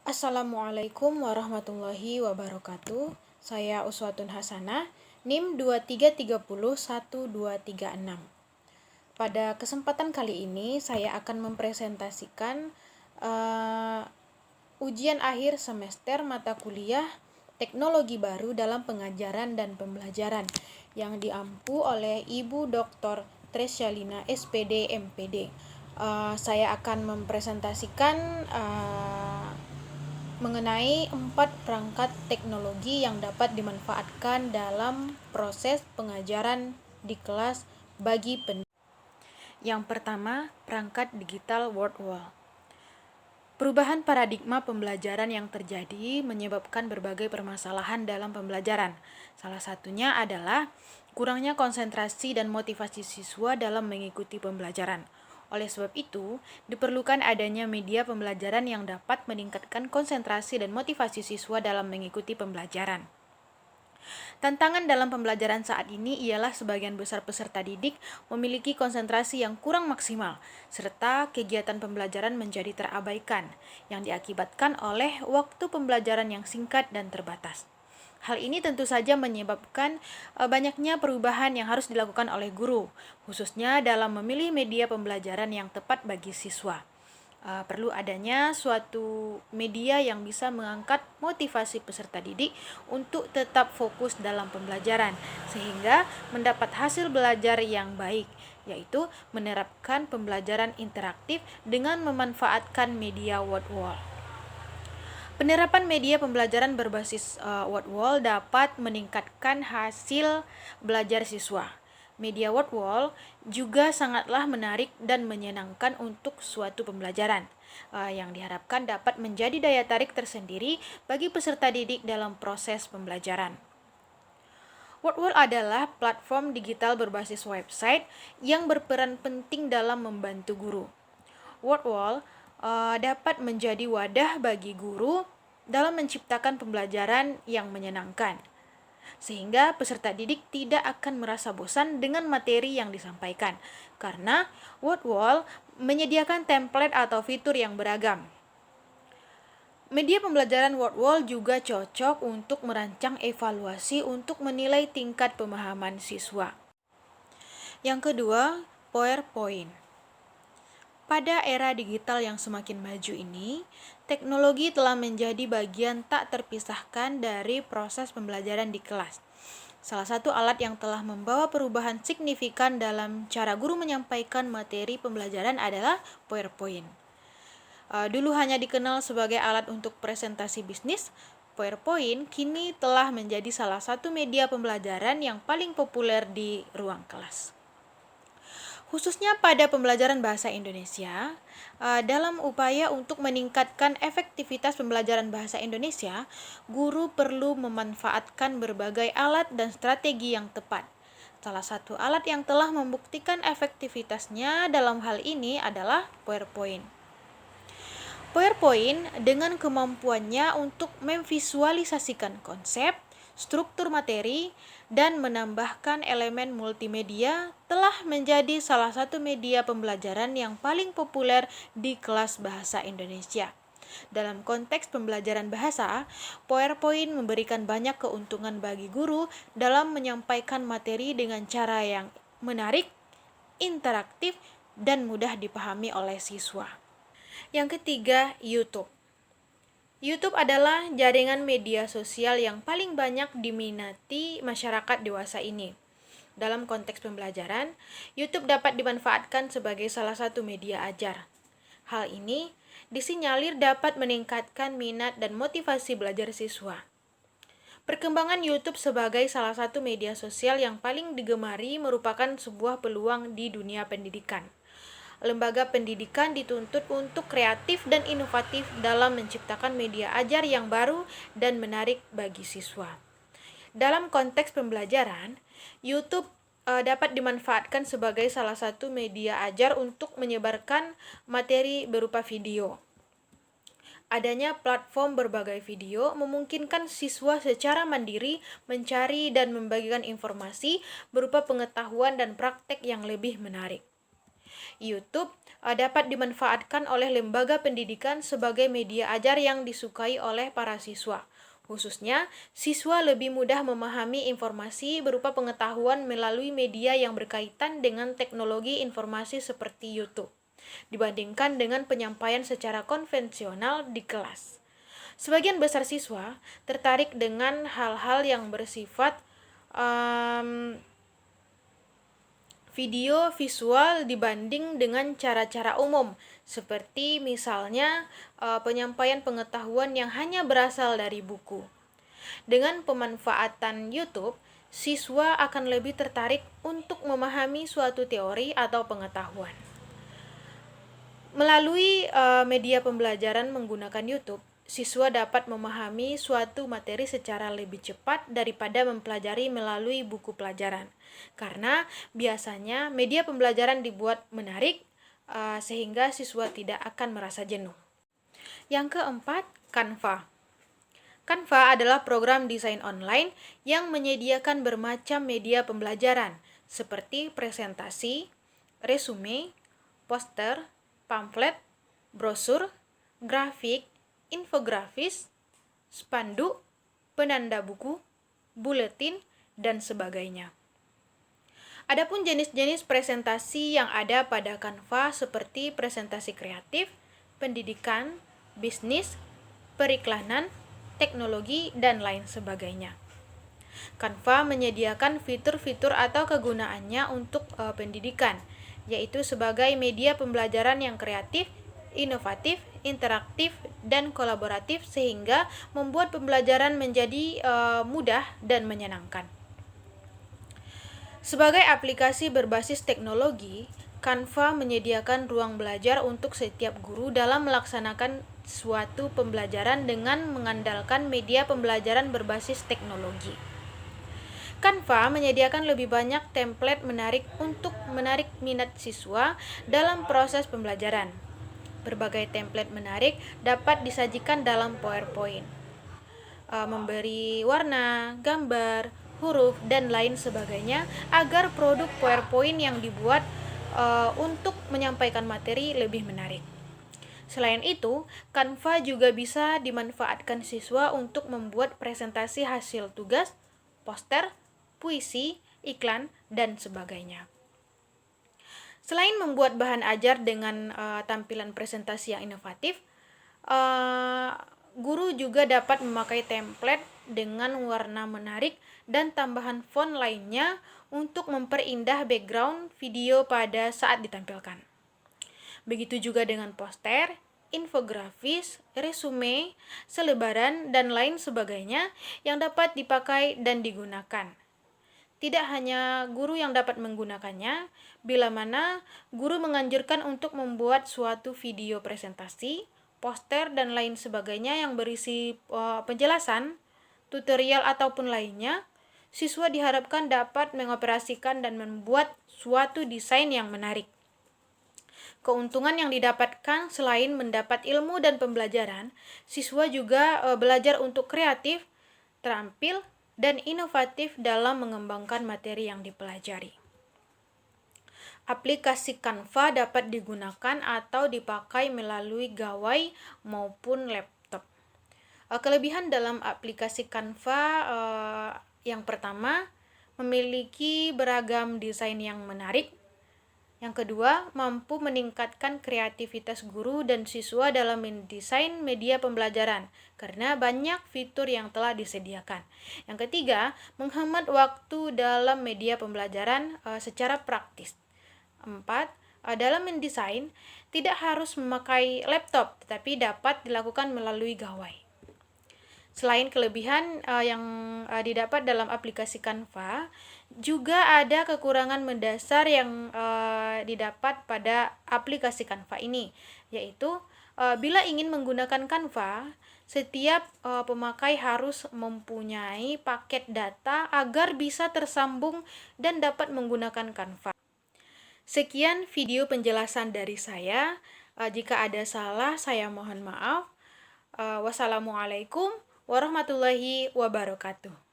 Assalamualaikum warahmatullahi wabarakatuh. Saya Uswatun Hasanah, NIM 23301236. Pada kesempatan kali ini saya akan mempresentasikan ujian akhir semester mata kuliah Teknologi Baru dalam Pengajaran dan Pembelajaran yang diampu oleh Ibu Dr. Tresyalina SPD MPD. Saya akan mempresentasikan mengenai 4 perangkat teknologi yang dapat dimanfaatkan dalam proses pengajaran di kelas bagi pendidik. Yang pertama, perangkat digital word wall. Perubahan paradigma pembelajaran yang terjadi menyebabkan berbagai permasalahan dalam pembelajaran. Salah satunya adalah kurangnya konsentrasi dan motivasi siswa dalam mengikuti pembelajaran. Oleh sebab itu, diperlukan adanya media pembelajaran yang dapat meningkatkan konsentrasi dan motivasi siswa dalam mengikuti pembelajaran. Tantangan dalam pembelajaran saat ini ialah sebagian besar peserta didik memiliki konsentrasi yang kurang maksimal, serta kegiatan pembelajaran menjadi terabaikan, yang diakibatkan oleh waktu pembelajaran yang singkat dan terbatas. Hal ini tentu saja menyebabkan banyaknya perubahan yang harus dilakukan oleh guru, khususnya dalam memilih media pembelajaran yang tepat bagi siswa. Perlu adanya suatu media yang bisa mengangkat motivasi peserta didik untuk tetap fokus dalam pembelajaran sehingga mendapat hasil belajar yang baik, yaitu menerapkan pembelajaran interaktif dengan memanfaatkan media word wall. Penerapan media pembelajaran berbasis word wall dapat meningkatkan hasil belajar siswa. Media word wall juga sangatlah menarik dan menyenangkan untuk suatu pembelajaran yang diharapkan dapat menjadi daya tarik tersendiri bagi peserta didik dalam proses pembelajaran. Wordwall adalah platform digital berbasis website yang berperan penting dalam membantu guru. Wordwall dapat menjadi wadah bagi guru dalam menciptakan pembelajaran yang menyenangkan, sehingga peserta didik tidak akan merasa bosan dengan materi yang disampaikan, karena Wordwall menyediakan template atau fitur yang beragam. Media pembelajaran Wordwall juga cocok untuk merancang evaluasi untuk menilai tingkat pemahaman siswa. Yang kedua, PowerPoint. Pada era digital yang semakin maju ini, teknologi telah menjadi bagian tak terpisahkan dari proses pembelajaran di kelas. Salah satu alat yang telah membawa perubahan signifikan dalam cara guru menyampaikan materi pembelajaran adalah PowerPoint. Dulu hanya dikenal sebagai alat untuk presentasi bisnis, PowerPoint kini telah menjadi salah satu media pembelajaran yang paling populer di ruang kelas. Khususnya pada pembelajaran bahasa Indonesia, dalam upaya untuk meningkatkan efektivitas pembelajaran bahasa Indonesia, guru perlu memanfaatkan berbagai alat dan strategi yang tepat. Salah satu alat yang telah membuktikan efektivitasnya dalam hal ini adalah PowerPoint. PowerPoint dengan kemampuannya untuk memvisualisasikan konsep, struktur materi, dan menambahkan elemen multimedia telah menjadi salah satu media pembelajaran yang paling populer di kelas bahasa Indonesia. Dalam konteks pembelajaran bahasa, PowerPoint memberikan banyak keuntungan bagi guru dalam menyampaikan materi dengan cara yang menarik, interaktif, dan mudah dipahami oleh siswa. Yang ketiga, YouTube. YouTube adalah jaringan media sosial yang paling banyak diminati masyarakat dewasa ini. Dalam konteks pembelajaran, YouTube dapat dimanfaatkan sebagai salah satu media ajar. Hal ini disinyalir dapat meningkatkan minat dan motivasi belajar siswa. Perkembangan YouTube sebagai salah satu media sosial yang paling digemari merupakan sebuah peluang di dunia pendidikan. Lembaga pendidikan dituntut untuk kreatif dan inovatif dalam menciptakan media ajar yang baru dan menarik bagi siswa. Dalam konteks pembelajaran, YouTube dapat dimanfaatkan sebagai salah satu media ajar untuk menyebarkan materi berupa video. Adanya platform berbagai video memungkinkan siswa secara mandiri mencari dan membagikan informasi berupa pengetahuan dan praktek yang lebih menarik. YouTube dapat dimanfaatkan oleh lembaga pendidikan sebagai media ajar yang disukai oleh para siswa. Khususnya, siswa lebih mudah memahami informasi berupa pengetahuan melalui media yang berkaitan dengan teknologi informasi seperti YouTube, dibandingkan dengan penyampaian secara konvensional di kelas. Sebagian besar siswa tertarik dengan hal-hal yang bersifat video visual dibanding dengan cara-cara umum, seperti misalnya penyampaian pengetahuan yang hanya berasal dari buku. Dengan pemanfaatan YouTube, siswa akan lebih tertarik untuk memahami suatu teori atau pengetahuan. Melalui media pembelajaran menggunakan YouTube, siswa dapat memahami suatu materi secara lebih cepat daripada mempelajari melalui buku pelajaran. Karena biasanya media pembelajaran dibuat menarik sehingga siswa tidak akan merasa jenuh. Yang keempat, Canva. Canva adalah program desain online yang menyediakan bermacam media pembelajaran seperti presentasi, resume, poster, pamflet, brosur, grafik, infografis, spanduk, penanda buku, buletin, dan sebagainya. Adapun jenis-jenis presentasi yang ada pada Canva seperti presentasi kreatif, pendidikan, bisnis, periklanan, teknologi, dan lain sebagainya. Canva menyediakan fitur-fitur atau kegunaannya untuk pendidikan, yaitu sebagai media pembelajaran yang kreatif, inovatif, interaktif, dan kolaboratif sehingga membuat pembelajaran menjadi mudah dan menyenangkan. Sebagai aplikasi berbasis teknologi, Canva menyediakan ruang belajar untuk setiap guru dalam melaksanakan suatu pembelajaran dengan mengandalkan media pembelajaran berbasis teknologi. Canva menyediakan lebih banyak template menarik untuk menarik minat siswa dalam proses pembelajaran. Berbagai template menarik dapat disajikan dalam PowerPoint, memberi warna, gambar, huruf, dan lain sebagainya agar produk PowerPoint yang dibuat untuk menyampaikan materi lebih menarik. Selain itu, Canva juga bisa dimanfaatkan siswa untuk membuat presentasi hasil tugas, poster, puisi, iklan, dan sebagainya. Selain membuat bahan ajar dengan tampilan presentasi yang inovatif, guru juga dapat memakai template dengan warna menarik dan tambahan font lainnya untuk memperindah background video pada saat ditampilkan. Begitu juga dengan poster, infografis, resume, selebaran, dan lain sebagainya yang dapat dipakai dan digunakan. Tidak hanya guru yang dapat menggunakannya, bila mana guru menganjurkan untuk membuat suatu video presentasi, poster, dan lain sebagainya yang berisi penjelasan, tutorial, ataupun lainnya, siswa diharapkan dapat mengoperasikan dan membuat suatu desain yang menarik. Keuntungan yang didapatkan selain mendapat ilmu dan pembelajaran, siswa juga belajar untuk kreatif, terampil, dan inovatif dalam mengembangkan materi yang dipelajari. Aplikasi Canva dapat digunakan atau dipakai melalui gawai maupun laptop. Kelebihan dalam aplikasi Canva yang pertama, memiliki beragam desain yang menarik. Yang kedua, mampu meningkatkan kreativitas guru dan siswa dalam mendesain media pembelajaran karena banyak fitur yang telah disediakan. Yang ketiga, menghemat waktu dalam media pembelajaran secara praktis. 4. Dalam mendesain, tidak harus memakai laptop, tetapi dapat dilakukan melalui gawai. Selain kelebihan yang didapat dalam aplikasi Canva, juga ada kekurangan mendasar yang didapat pada aplikasi Canva ini, yaitu bila ingin menggunakan Canva, setiap pemakai harus mempunyai paket data agar bisa tersambung dan dapat menggunakan Canva. Sekian video penjelasan dari saya. Jika ada salah, saya mohon maaf. Wassalamualaikum warahmatullahi wabarakatuh.